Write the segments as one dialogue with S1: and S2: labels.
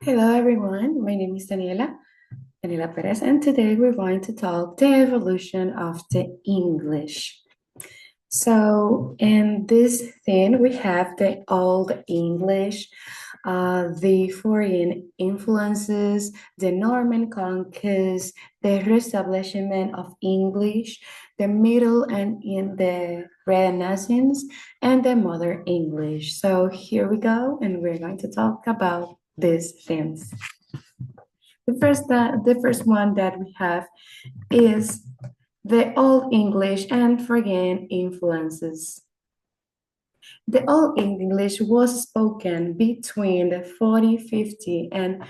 S1: Hello everyone, my name is Daniela Pérez, and today we're going to talk the evolution of the English. So in this thing, we have the Old English, the foreign influences, the Norman conquest, the reestablishment of English, the Middle and in the Renaissance, and the Modern English. So here we go, and we're going to talk about these things. The first one that we have is the Old English and foreign influences. The Old English was spoken between the 4050 and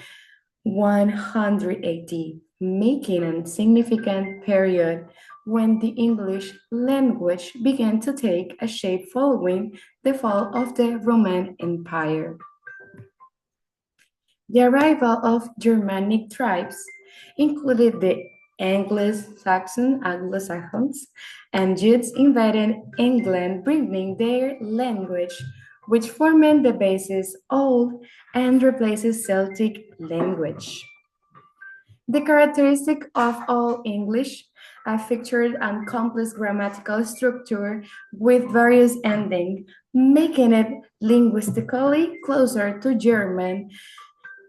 S1: 180, making a significant period when the English language began to take a shape following the fall of the Roman Empire. The arrival of Germanic tribes included the Anglo-Saxons, and Jutes invaded England, bringing their language, which formed the basis of and replaces Celtic language. The characteristic of all English featured a complex grammatical structure with various endings, making it linguistically closer to German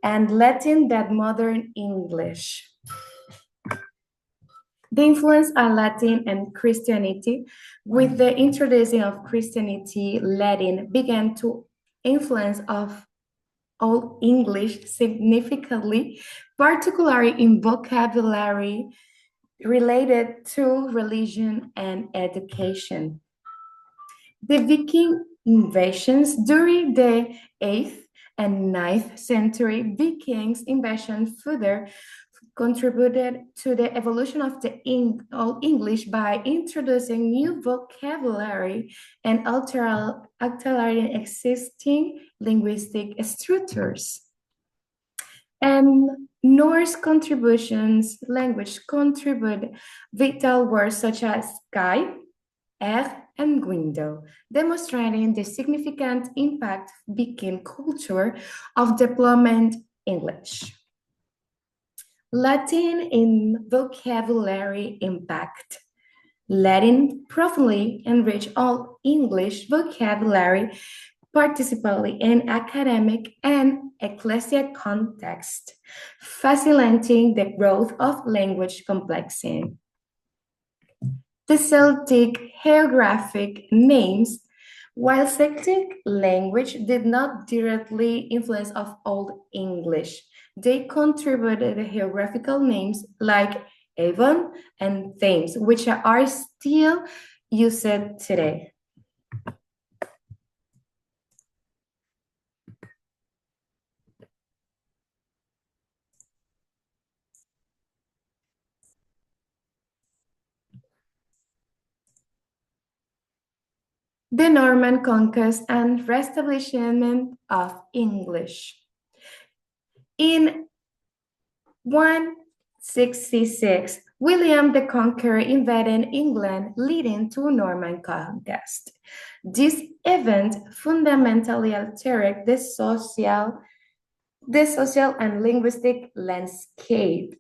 S1: and Latin than modern English. The influence of Latin and Christianity, with the introduction of Christianity, Latin began to influence of Old English significantly, particularly in vocabulary related to religion and education. The Viking invasions during the 8th and 9th century, Vikings invasion further contributed to the evolution of the Old English by introducing new vocabulary and altering existing linguistic structures. And Norse language contribute vital words such as sky, air, and window, demonstrating the significant impact Viking culture of deployment English. Latin in vocabulary impact. Latin profoundly enriched all English vocabulary, particularly in academic and ecclesial context, facilitating the growth of language complexity. The Celtic hagiographic names, while Celtic language did not directly influence of Old English, they contributed the geographical names like Avon and Thames, which are still used today. The Norman conquest and reestablishment of English. In 166, William the Conqueror invaded England, leading to Norman conquest. This event fundamentally altered the social and linguistic landscape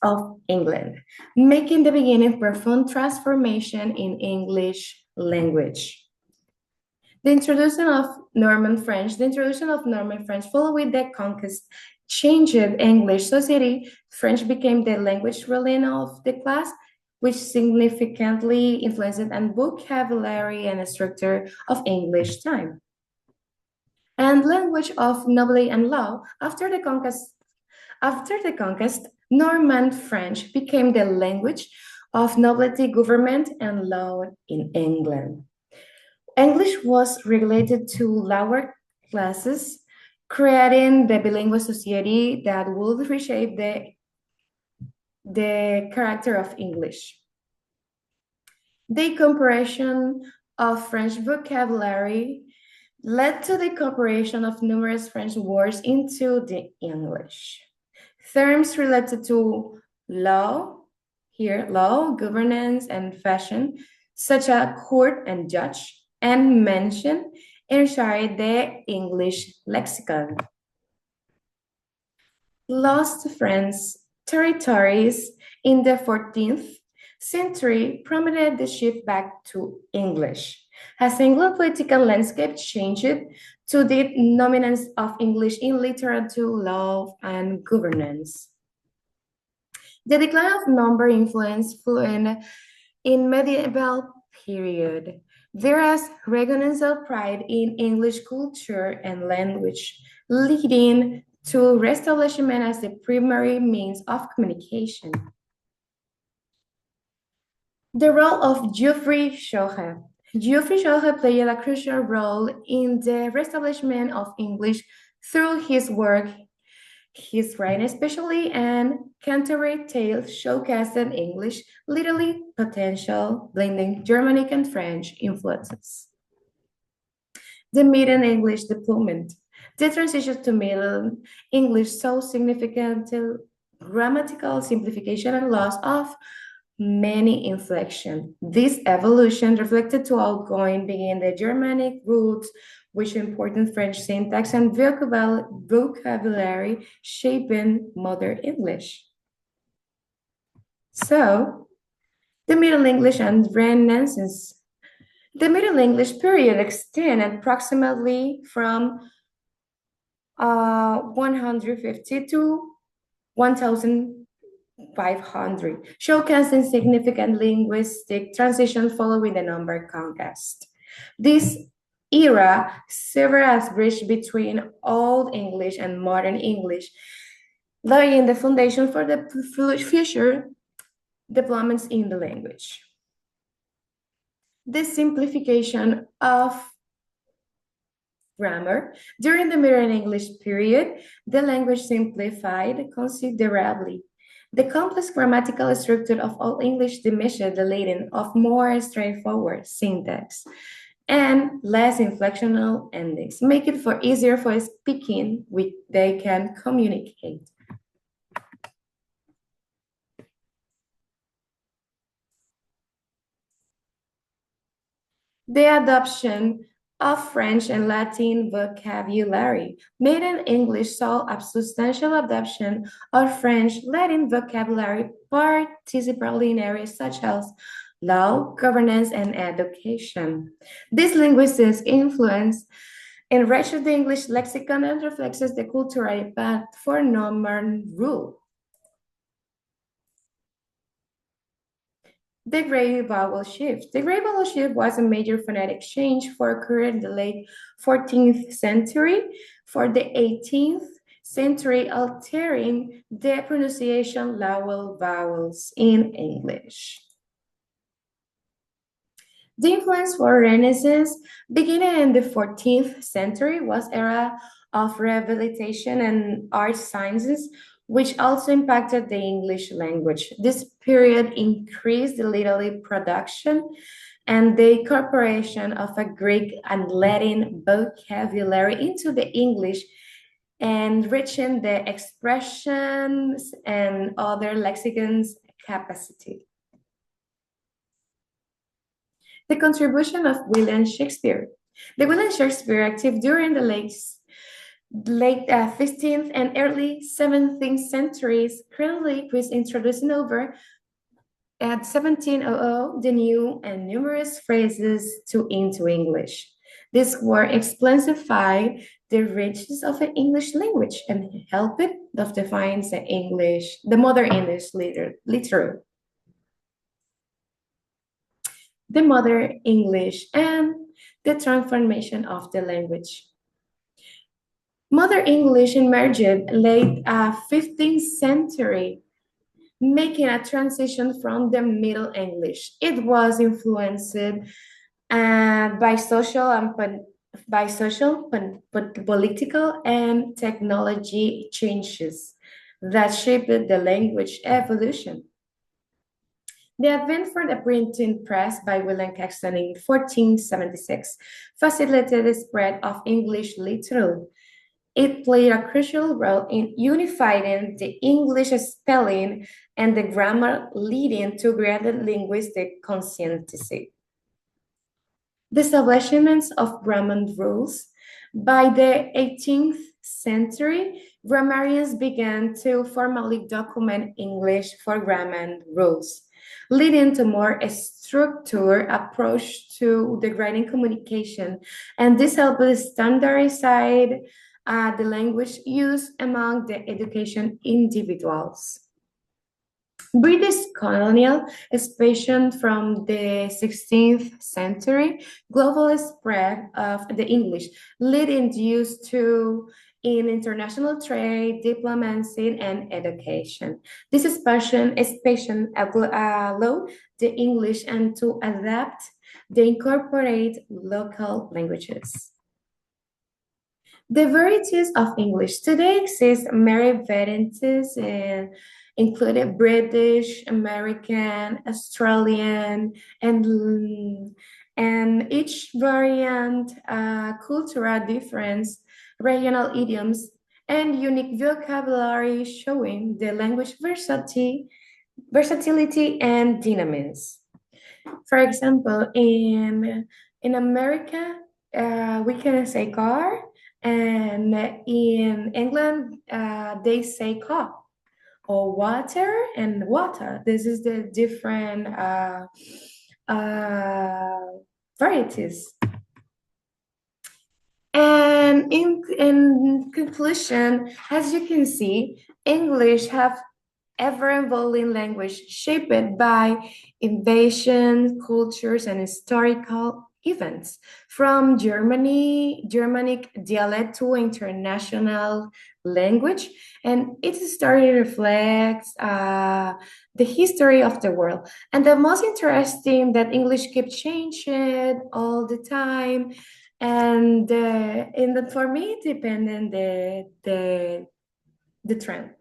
S1: of England, making the beginning of profound transformation in English language. The introduction of Norman French following the conquest changed English society. French became the language ruling of the class, which significantly influenced the vocabulary and structure of English time. And language of nobility and law. After the conquest, Norman French became the language of nobility, government, and law in England. English was regulated to lower classes, creating the bilingual society that would reshape the character of English. The incorporation of French vocabulary led to the incorporation of numerous French words into the English. Terms related to law, governance, and fashion, such as court and judge, and mention inside the English lexicon. Lost French territories in the 14th century promoted the shift back to English. As Anglo political landscape changed to the dominance of English in literature, law, and governance. The decline of number influence flew in medieval period. There is recognizable pride in English culture and language, leading to reestablishment as the primary means of communication. The role of Geoffrey Chaucer. Geoffrey Chaucer played a crucial role in the reestablishment of English through his work. His writing, especially and Canterbury Tales, showcased English literary potential, blending Germanic and French influences. The Middle English deployment. The transition to Middle English saw significant grammatical simplification and loss of many inflection. This evolution reflected to outgoing being the Germanic roots, which important French syntax and vocabulary shaping modern English. So, the Middle English and Renaissance. The Middle English period extended approximately from 150 to 1500, showcasing significant linguistic transition following the number conquest. This era served as bridge between Old English and Modern English, laying the foundation for the future developments in the language. The simplification of grammar. During the Middle English period, the language simplified considerably. The complex grammatical structure of Old English diminished the latent of more straightforward syntax and less inflectional endings, make it easier for speaking which they can communicate. The adoption of French and Latin vocabulary. Middle English saw a substantial adoption of French Latin vocabulary, particularly in areas such as law, governance, and education. This linguistic influence enriches the English lexicon and reflects the cultural path for normal rule. The Great Vowel Shift. The Great Vowel Shift was a major phonetic change for occurred in the late 14th century for the 18th century, altering the pronunciation of vowels in English. The influence for Renaissance, beginning in the 14th century, was era of rehabilitation and art sciences, which also impacted the English language. This period increased the literary production and the incorporation of a Greek and Latin vocabulary into the English, enriching the expressions and other lexicons capacity. The contribution of William Shakespeare. The William Shakespeare, active during the late 15th and early 17th centuries, currently was introducing over at 1700 the new and numerous phrases into English. This work exemplified the richness of the English language and helped it define the modern English literature. The modern English and the transformation of the language. Modern English emerged late 15th century, making a transition from the Middle English. It was influenced by political, and technology changes that shaped the language evolution. The advent for the printing press by William Caxton in 1476 facilitated the spread of English literature. It played a crucial role in unifying the English spelling and the grammar, leading to greater linguistic consistency. The establishment of grammar rules by the 18th century grammarians began to formally document English for grammar rules, leading to more a structured approach to the writing communication. And this helped standardize the language used among the education individuals. British colonial expansion from the 16th century, global spread of the English, leading use to in international trade, diplomacy, and education. This expansion allowed the English and to adapt, they incorporate local languages. The varieties of English today exist many varieties including British, American, Australian, and each variant cultural difference, regional idioms, and unique vocabulary showing the language versatility and dynamism. For example, in America, we can say car, and in England, they say cup or water and water. This is the different varieties. And in conclusion, as you can see, English have ever-evolving language shaped by invasion, cultures, and historical events. From Germanic dialect to international language, and its story reflects the history of the world. And the most interesting that English keeps changing all the time, and for me, it depending the trend.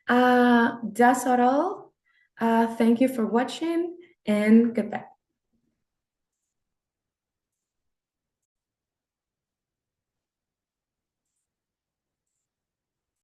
S1: That's all. Thank you for watching and goodbye.